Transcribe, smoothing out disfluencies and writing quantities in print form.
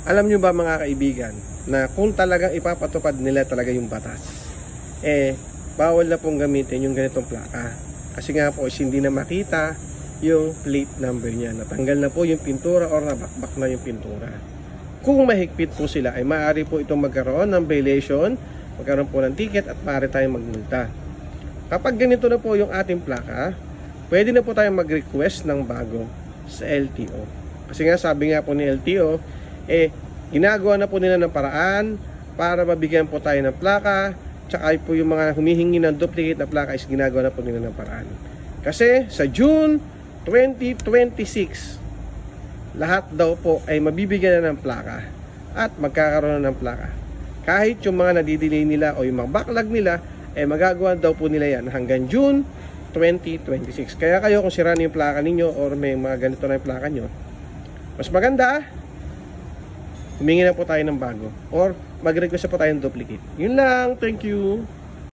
Alam nyo ba mga kaibigan, na kung talagang ipapatupad nila talaga yung batas, bawal na pong gamitin yung ganitong plaka. Kasi nga po, hindi na makita yung plate number niya. Natanggal na po yung pintura or nabakbak na yung pintura. Kung mahigpit po sila, ay maaari po itong magkaroon ng violation, magkaroon po ng ticket at maaari tayong magmulta. Kapag ganito na po yung ating plaka, pwede na po tayong mag-request ng bago sa LTO. Kasi nga sabi nga po ni LTO, ginagawa na po nila ng paraan para mabigyan po tayo ng plaka, tsaka po yung mga humihingi ng duplicate na plaka is ginagawa na po nila ng paraan. Kasi sa June 2026, lahat daw po ay mabibigyan na ng plaka at magkakaroon na ng plaka. Kahit yung mga nadidelay nila o yung mga backlog nila, magagawa daw po nila yan hanggang June 2026. Kaya kayo kung sira na yung plaka ninyo or may mga ganito na yung plaka nyo, mas maganda, humingi na po tayo ng bago or mag-request po tayo ng duplicate. Yun lang, thank you.